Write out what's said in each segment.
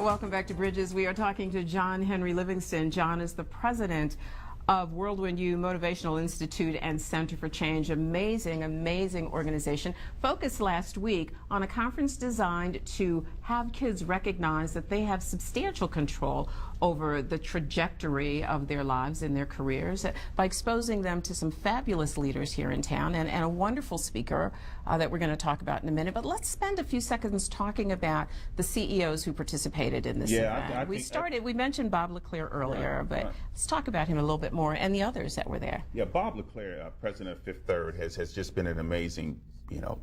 Welcome back to Bridges. We are talking to John Henry Livingston. John is the president of Whirlwind U Motivational Institute and Center for Change. Amazing organization. Focused last week on a conference designed to have kids recognize that they have substantial control over the trajectory of their lives and their careers by exposing them to some fabulous leaders here in town and a wonderful speaker that we're going to talk about in a minute. But let's spend a few seconds talking about the CEOs who participated in this event. We mentioned Bob LeClair earlier, but let's talk about him a little bit more and the others that were there. Yeah, Bob LeClair, president of Fifth Third, has just been an amazing,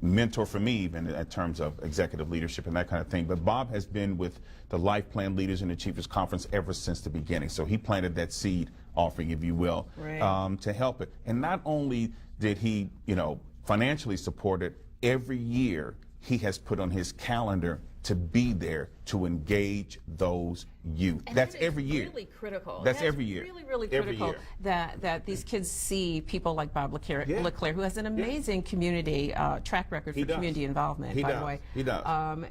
mentor for me, even in terms of executive leadership and that kind of thing. But Bob has been with the Life Plan Leaders and Achievers Conference ever since the beginning. So he planted that seed offering, if you will, to help it. And not only did he, financially support it, every year he has put on his calendar to be there to engage those youth. And that's that every year. Really critical. That's every year. Really critical that these kids see people like Bob LeClair, who has an amazing community track record for community involvement. By the way, he does.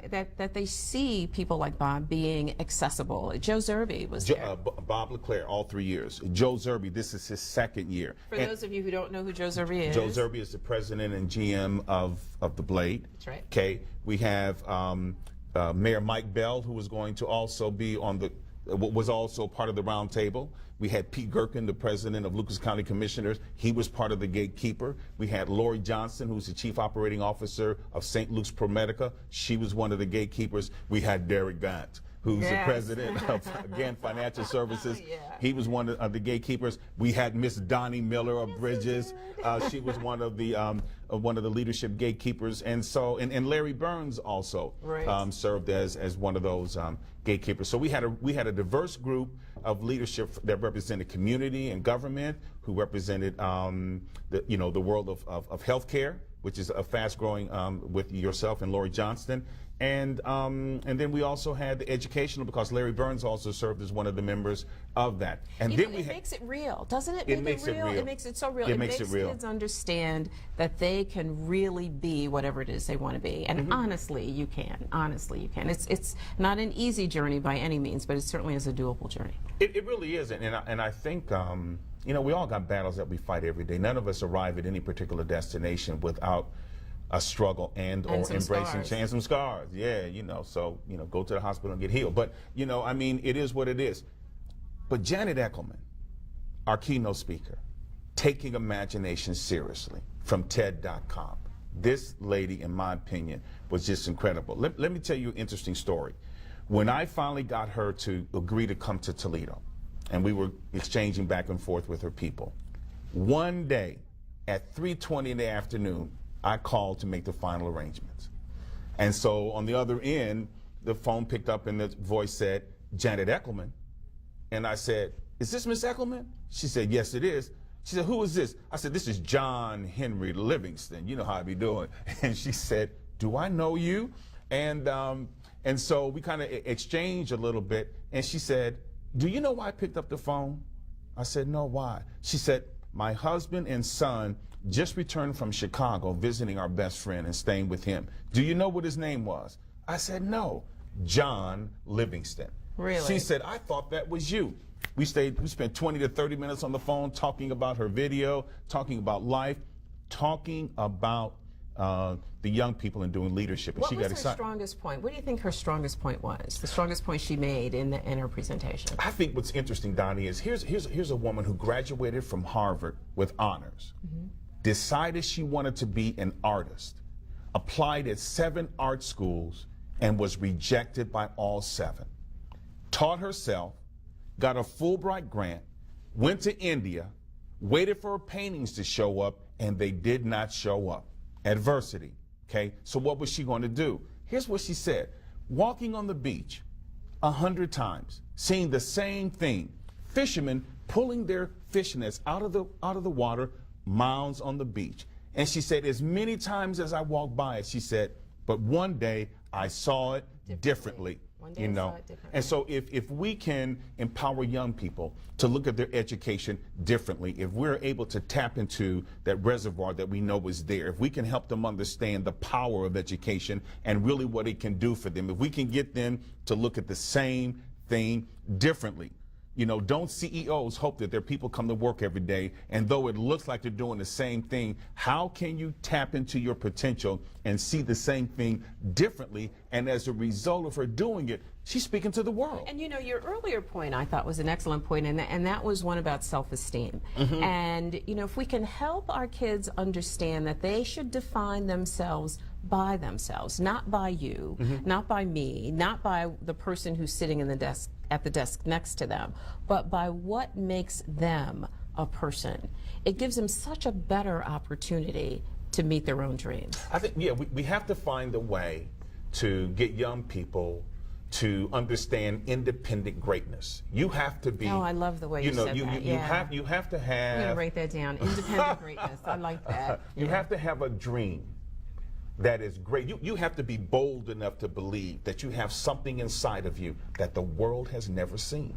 That they see people like Bob being accessible. Joe Zerby was there. Bob LeClair, all 3 years. Joe Zerby, this is his second year. For those of you who don't know who Joe Zerby is, Joe Zerby is the president and GM of the Blade. That's right. Okay, we have Mayor Mike Bell, who was going to also be on was also part of the round table. We had Pete Gerken, the president of Lucas County Commissioners. He was part of the gatekeeper. We had Lori Johnson, who's the chief operating officer of St. Luke's ProMedica. She was one of the gatekeepers. We had Derek Gant, who's the president of, again, Financial Services. He was one of the gatekeepers. We had Miss Doni Miller of Bridges. She was one of the leadership gatekeepers. And so, and Larry Burns also served as one of those gatekeepers. So we had a diverse group of leadership that represented community and government, who represented the world of healthcare, which is a fast-growing with yourself and Lori Johnston. And then we also had the educational, because Larry Burns also served as one of the members of that. And then it makes it real, doesn't it? It makes it real. It makes it so real. It makes kids understand that they can really be whatever it is they want to be. And honestly, you can. Honestly, you can. It's not an easy journey by any means, but it certainly is a doable journey. It really is. And I think, we all got battles that we fight every day. None of us arrive at any particular destination without a struggle and or embracing change, some scars. So go to the hospital and get healed. But it is what it is. But Janet Eckerman, our keynote speaker, taking imagination seriously, from TED.com. This lady, in my opinion, was just incredible. Let me tell you an interesting story. When I finally got her to agree to come to Toledo, and we were exchanging back and forth with her people, one day at 3:20 in the afternoon, I called to make the final arrangements. And so on the other end, the phone picked up and the voice said, Janet Eckerman. And I said, is this Miss Eckerman? She said, yes, it is. She said, who is this? I said, this is John Henry Livingston. You know how I be doing. And she said, do I know you? And so we kind of exchanged a little bit. And she said, do you know why I picked up the phone? I said, no, why? She said, my husband and son just returned from Chicago visiting our best friend and staying with him. Do you know what his name was? I said, no, John Livingston. Really? She said, I thought that was you. We spent 20 to 30 minutes on the phone talking about her video, talking about life, talking about the young people and doing leadership. And what she was got her excited. Strongest point? What do you think her strongest point was? The strongest point she made in her presentation? I think what's interesting, Donnie, is here's a woman who graduated from Harvard with honors, decided she wanted to be an artist, applied at 7 art schools, and was rejected by all 7. Taught herself, got a Fulbright grant, went to India, waited for her paintings to show up, and they did not show up. Adversity, okay? So what was she going to do? Here's what she said. Walking on the beach 100 times, seeing the same thing, fishermen pulling their fishing nets out of the water, mounds on the beach. And she said, as many times as I walked by it, she said, but one day I saw it differently. One day You I know, saw it differently. and so if we can empower young people to look at their education differently, if we're able to tap into that reservoir that we know is there, if we can help them understand the power of education and really what it can do for them, if we can get them to look at the same thing differently. You know, don't CEOs hope that their people come to work every day, and though it looks like they're doing the same thing, how can you tap into your potential and see the same thing differently? And as a result of her doing it, she's speaking to the world. And you know, your earlier point I thought was an excellent point, and that was one about self-esteem. And you know, if we can help our kids understand that they should define themselves by themselves, not by you, not by me, not by the person who's sitting in the desk at the desk next to them, but by what makes them a person. It gives them such a better opportunity to meet their own dreams. I think, yeah, we have to find a way to get young people to understand independent greatness. You have to be. Oh, I love the way you said that. You have to have. I'm gonna write that down. Independent greatness. I like that. You have to have a dream that is great. You have to be bold enough to believe that you have something inside of you that the world has never seen.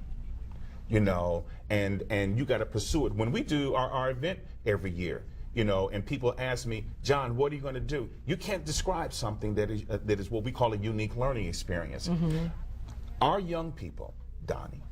You know, and you got to pursue it. When we do our event every year, you know, and people ask me, John, what are you going to do? You can't describe something that is what we call a unique learning experience. Our young people, Doni,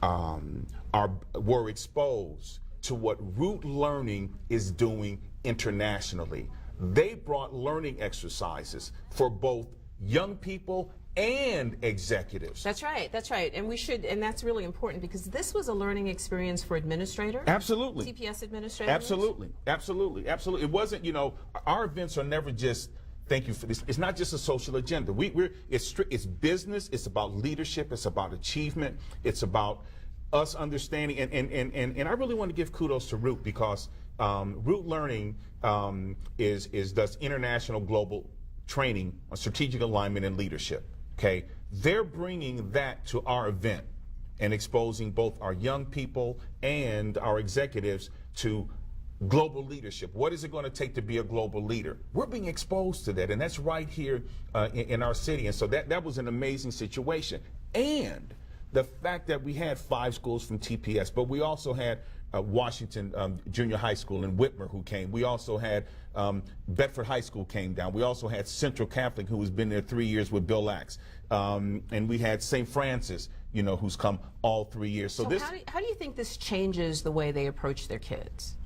were exposed to what root learning is doing internationally. They brought learning exercises for both young people and executives. That's right, that's right. And we should, and that's really important because this was a learning experience for administrators. Absolutely. TPS administrators. Absolutely, absolutely, absolutely. It wasn't, you know, our events are never just, thank you for this, it's not just a social agenda. It's business, it's about leadership, it's about achievement, it's about us understanding, and I really want to give kudos to Root because Root Learning does international global training on strategic alignment and leadership. Okay, they're bringing that to our event and exposing both our young people and our executives to global leadership. What is it going to take to be a global leader? We're being exposed to that, and that's right here in our city. And so that was an amazing situation. And the fact that we had 5 schools from TPS, but we also had Washington Junior High School in Whitmer who came. We also had Bedford High School came down. We also had Central Catholic who has been there 3 years with Bill Axe. And we had St. Francis, you know, who's come all 3 years. So this, how do you think this changes the way they approach their kids?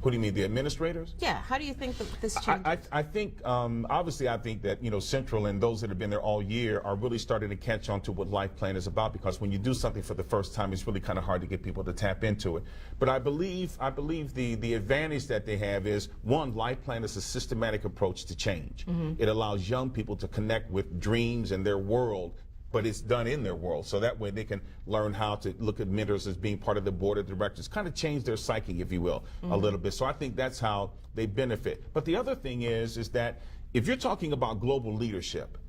What do you mean, the administrators? Yeah, how do you think that this changes? I think, obviously, I think that, you know, Central and those that have been there all year are really starting to catch on to what Life Plan is about, because when you do something for the first time, it's really kind of hard to get people to tap into it. But I believe the advantage that they have is, one, Life Plan is a systematic approach to change. It allows young people to connect with dreams and their world, but it's done in their world. So that way they can learn how to look at mentors as being part of the board of directors, kind of change their psyche, if you will, a little bit. So I think that's how they benefit. But the other thing is that if you're talking about global leadership,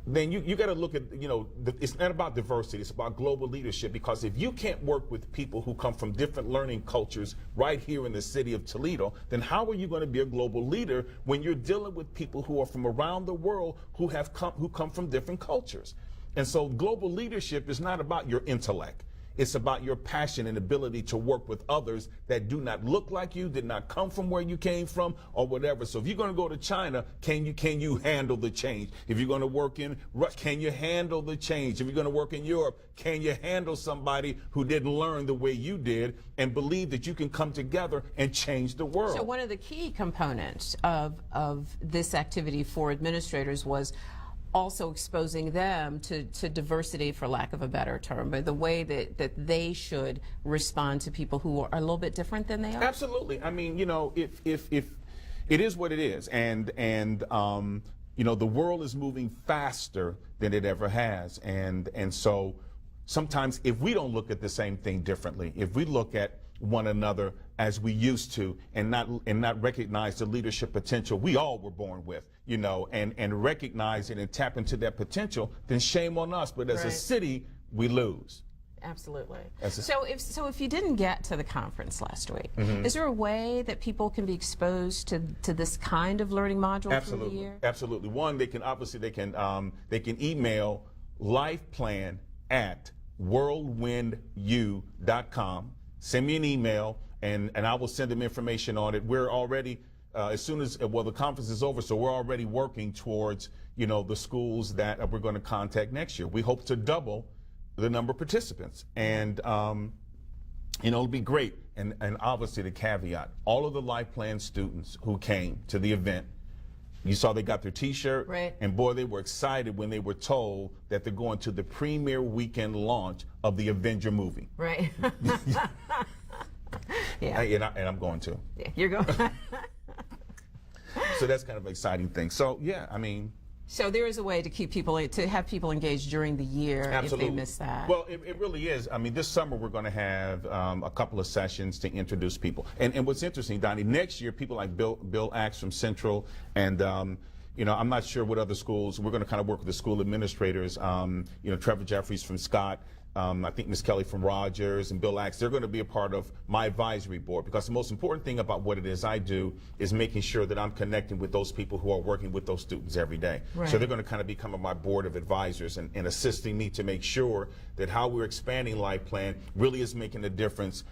then you got to look at, you know, it's not about diversity, it's about global leadership, because if you can't work with people who come from different learning cultures right here in the city of Toledo, then how are you going to be a global leader when you're dealing with people who are from around the world who come from different cultures? And so global leadership is not about your intellect. It's about your passion and ability to work with others that do not look like you, did not come from where you came from, or whatever. So if you're going to go to China, can you handle the change? If you're going to work in, can you handle the change? If you're going to work in Europe, can you handle somebody who didn't learn the way you did and believe that you can come together and change the world? So one of the key components of this activity for administrators was also exposing them to diversity, for lack of a better term, but the way that they should respond to people who are a little bit different than they are. Absolutely. I mean, you know, if it is what it is, and you know, the world is moving faster than it ever has, and so sometimes if we don't look at the same thing differently, if we look at one another as we used to, and not recognize the leadership potential we all were born with, you know, and recognize it and tap into that potential, then shame on us. But as a city, we lose. Absolutely. So if you didn't get to the conference last week, is there a way that people can be exposed to this kind of learning module through the year? Absolutely. One, they can email lifeplan@whirlwindu.com. Send me an email, and I will send them information on it. We're already, as soon as, the conference is over, so we're already working towards, the schools that we're going to contact next year. We hope to double the number of participants, and it'll be great. And obviously the caveat, all of the Life Plan students who came to the event, you saw they got their T-shirt, right. And boy, they were excited when they were told that they're going to the premiere weekend launch of the Avenger movie. Right. Yeah. And I'm going to. Yeah, you're going. So that's kind of an exciting thing. So yeah, So there is a way to have people engaged during the year. Absolutely. If they miss that. Well, it really is. This summer we're going to have a couple of sessions to introduce people. And what's interesting, Donnie, next year people like Bill Axe from Central, and I'm not sure what other schools. We're going to kind of work with the school administrators. Trevor Jeffries from Scott. I think Ms. Kelly from Rogers and Bill Axe, they're going to be a part of my advisory board, because the most important thing about what it is I do is making sure that I'm connecting with those people who are working with those students every day. Right. So they're going to kind of become my board of advisors and assisting me to make sure that how we're expanding Life Plan really is making a difference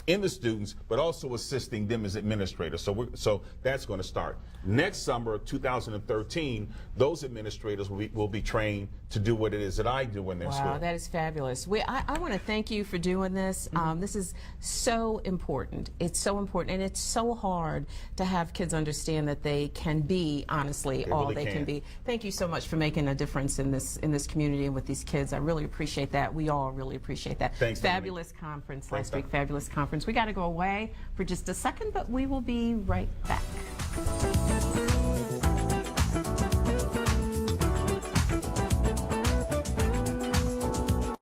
in the students, but also assisting them as administrators. So that's going to start. Next summer, 2013, those administrators will be trained to do what it is that I do in their school. Wow, that is fabulous. I want to thank you for doing this. This is so important. It's so important, and it's so hard to have kids understand that they can be, honestly, all really they can be. Thank you so much for making a difference in this community and with these kids. I really appreciate that. We all really appreciate that. Thanks, fabulous Doni. Conference last week. Fabulous conference. We got to go away for just a second, but we will be right back.